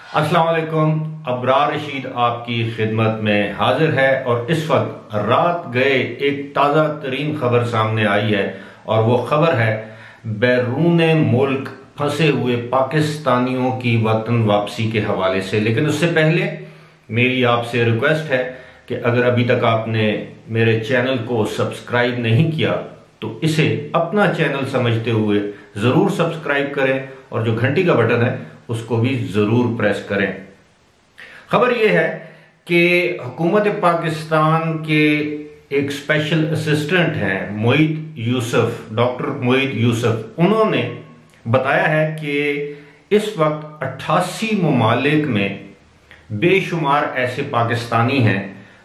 अस्सलाम वालेकुम। अबरार रशीद आपकी खिदमत में हाजिर है और इस वक्त रात गए एक ताज़ा तरीन खबर सामने आई है और वो खबर है बैरून मुल्क फंसे हुए पाकिस्तानियों की वतन वापसी के हवाले से। लेकिन उससे पहले मेरी आपसे रिक्वेस्ट है कि अगर अभी तक आपने मेरे चैनल को सब्सक्राइब नहीं किया तो इसे अपना चैनल समझते हुए ज़रूर सब्सक्राइब करें और जो घंटी का बटन है उसको भी ज़रूर प्रेस करें। खबर यह है कि हुकूमत पाकिस्तान के एक स्पेशल असिस्टेंट हैं मोईद यूसुफ, डॉक्टर मोईद यूसुफ, उन्होंने बताया है कि इस वक्त 88 ममालिक में बेशुमार ऐसे पाकिस्तानी हैं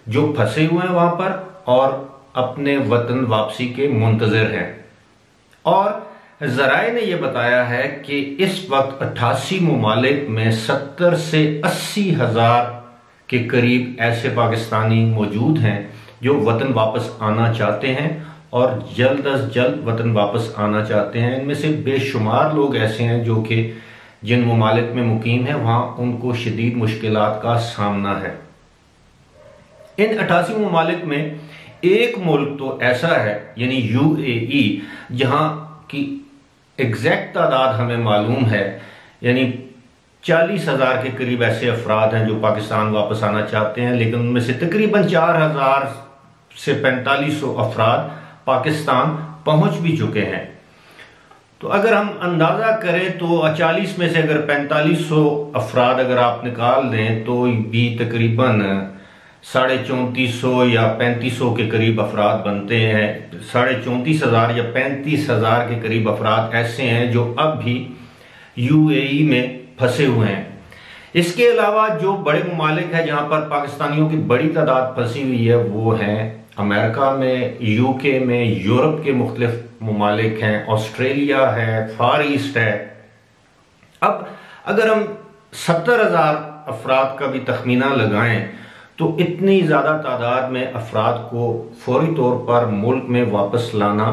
जो फंसे हुए हैं वहां पर और अपने वतन वापसी के मुंतज़िर हैं। और ज़राए ने यह बताया है कि इस वक्त 88 ममालिक में 70 से 80 हज़ार के करीब ऐसे पाकिस्तानी मौजूद हैं जो वतन वापस आना चाहते हैं और जल्द अज जल्द वतन वापस आना चाहते हैं। इनमें से बेशुमार लोग ऐसे हैं जो कि जिन ममालिक में मुकीम हैं वहां उनको शदीद मुश्किलात का सामना है। इन 88 ममालिक में एक मुल्क तो ऐसा है यानी UAE, जहां की एग्जैक्ट तादाद हमें मालूम है, यानी 40,000 के करीब ऐसे अफराद हैं जो पाकिस्तान वापस आना चाहते हैं। लेकिन उनमें से तकरीबन 4,000 से 4500 अफराद पाकिस्तान पहुंच भी चुके हैं। तो अगर हम अंदाजा करें तो 40 में से अगर 4500 अफराद अगर आप निकाल दें तो भी तकरीबन 3450 या 3500 के करीब अफराद बनते हैं। 34,500 या 35,000 के करीब अफराद ऐसे हैं जो अब भी UAE में फंसे हुए हैं। इसके अलावा जो बड़े ममालिक हैं जहां पर पाकिस्तानियों की बड़ी तादाद फंसी हुई है वो हैं अमेरिका में, UK में, यूरोप के मुख्तलिफ ममालिक हैं, ऑस्ट्रेलिया है, फार ईस्ट है। अब अगर हम 70,000 अफराद का भी तखमीना लगाएं तो इतनी ज़्यादा तादाद में अफराद को फौरी तौर पर मुल्क में वापस लाना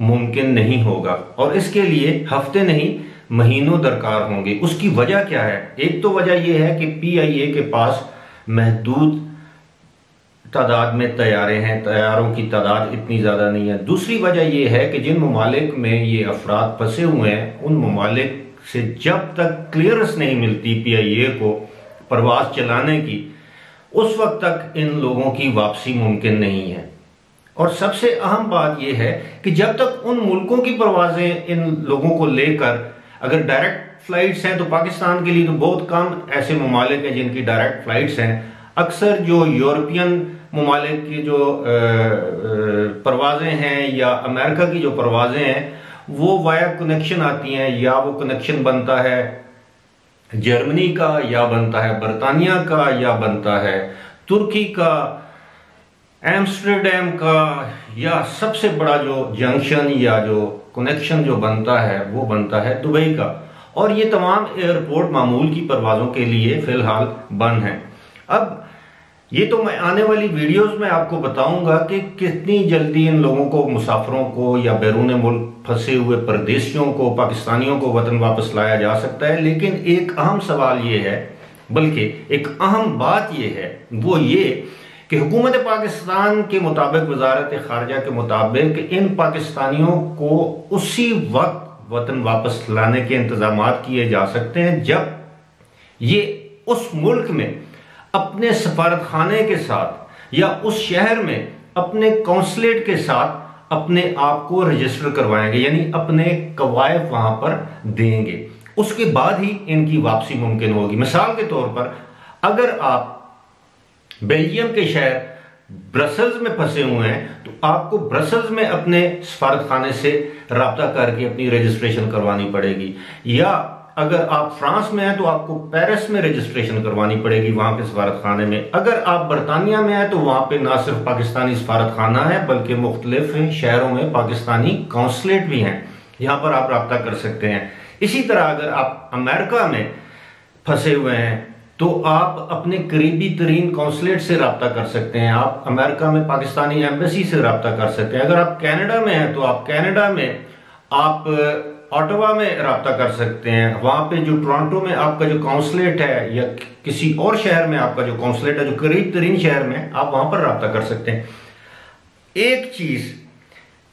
मुमकिन नहीं होगा और इसके लिए हफ्ते नहीं महीनों दरकार होंगे। उसकी वजह क्या है? एक तो वजह यह है कि PIA के पास महदूद तादाद में तैयारे हैं, तैयारों की तादाद इतनी ज़्यादा नहीं है। दूसरी वजह यह है कि जिन ममालिक में ये अफराद फंसे हुए हैं उन ममालिक से जब तक क्लियरेंस नहीं मिलती PIA को परवाज चलाने की, उस वक्त तक इन लोगों की वापसी मुमकिन नहीं है। और सबसे अहम बात यह है कि जब तक उन मुल्कों की परवाजें इन लोगों को लेकर, अगर डायरेक्ट फ्लाइट्स हैं तो पाकिस्तान के लिए तो बहुत कम ऐसे ममालिक हैं जिनकी डायरेक्ट फ्लाइट्स हैं। अक्सर जो यूरोपियन ममालिक की जो परवाजें हैं या अमेरिका की जो परवाजें हैं वो वाया कनेक्शन आती हैं, या वो कनेक्शन बनता है जर्मनी का, या बनता है बरतानिया का, या बनता है तुर्की का, एम्स्टर्डम का, या सबसे बड़ा जो जंक्शन या जो कनेक्शन जो बनता है वो बनता है दुबई का। और ये तमाम एयरपोर्ट मामूल की परवाजों के लिए फिलहाल बंद हैं। अब ये तो मैं आने वाली वीडियोस में आपको बताऊंगा कि कितनी जल्दी इन लोगों को, मुसाफिरों को या बैरून मुल्क फंसे हुए परदेशियों को, पाकिस्तानियों को वतन वापस लाया जा सकता है। लेकिन एक अहम सवाल ये है, बल्कि एक अहम बात ये है, वो ये कि हुकूमत पाकिस्तान के मुताबिक, वजारत खारजा के मुताबिक, इन पाकिस्तानियों को उसी वक्त वतन वापस लाने के इंतजाम किए जा सकते हैं जब ये उस मुल्क में अपने सफारत खाने के साथ या उस शहर में अपने कौंसलेट के साथ अपने आप को रजिस्टर करवाएंगे, यानी अपने कवायद वहां पर देंगे। उसके बाद ही इनकी वापसी मुमकिन होगी। मिसाल के तौर पर अगर आप बेल्जियम के शहर ब्रसल्स में फंसे हुए हैं तो आपको ब्रसल्स में अपने सफारत खाने से राब्ता करके अपनी रजिस्ट्रेशन करवानी पड़ेगी, या अगर आप फ्रांस में हैं तो आपको पेरिस में रजिस्ट्रेशन करवानी पड़ेगी वहां के सफारत खाने में। अगर आप बरतानिया में हैं तो वहां पे ना सिर्फ पाकिस्तानी सफारत खाना है बल्कि मुख्तलिफ शहरों में पाकिस्तानी काउंसलेट भी हैं, यहां पर आप राब्ता कर सकते हैं। इसी तरह अगर आप अमेरिका में फंसे हुए हैं तो आप अपने करीबी तरीन काउंसलेट से राब्ता कर सकते हैं। आप अमेरिका में पाकिस्तानी एम्बेसी से राब्ता कर सकते हैं। अगर आप कनाडा में हैं तो आप कनाडा में आप ऑटोवा में रब्ता कर सकते हैं, वहां पे जो टोरंटो में आपका जो काउंसलेट है या किसी और शहर में आपका जो काउंसलेट है जो करीब तरीन शहर में, आप वहां पर रब्ता कर सकते हैं। एक चीज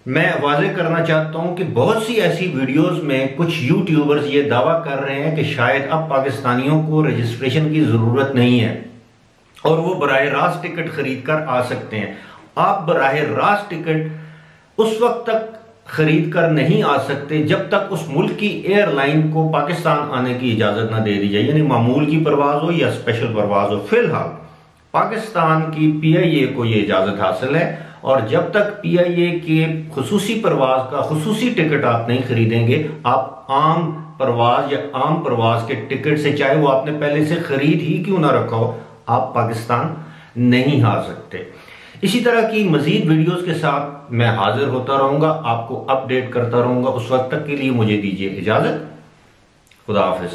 मैं वाजे करना चाहता हूं कि बहुत सी ऐसी वीडियोस में कुछ यूट्यूबर्स ये दावा कर रहे हैं कि शायद अब पाकिस्तानियों को रजिस्ट्रेशन की जरूरत नहीं है और वो बराह रास्त टिकट खरीद कर आ सकते हैं। आप बराह रास्त टिकट उस वक्त तक खरीद कर नहीं आ सकते जब तक उस मुल्क की एयरलाइन को पाकिस्तान आने की इजाजत ना दे दी जाए, यानी मामूल की परवाज हो या स्पेशल परवाज हो। फिलहाल पाकिस्तान की PIA को यह इजाजत हासिल है और जब तक PIA के खुसूसी परवाज का खुसूसी टिकट आप नहीं खरीदेंगे, आप आम परवाज या आम परवाज के टिकट से, चाहे वो आपने पहले से खरीद ही क्यों ना रखा हो, आप पाकिस्तान नहीं आ सकते। इसी तरह की मजीद वीडियोस के साथ मैं हाजिर होता रहूंगा, आपको अपडेट करता रहूंगा। उस वक्त तक के लिए मुझे दीजिए इजाजत। खुदा हाफिज।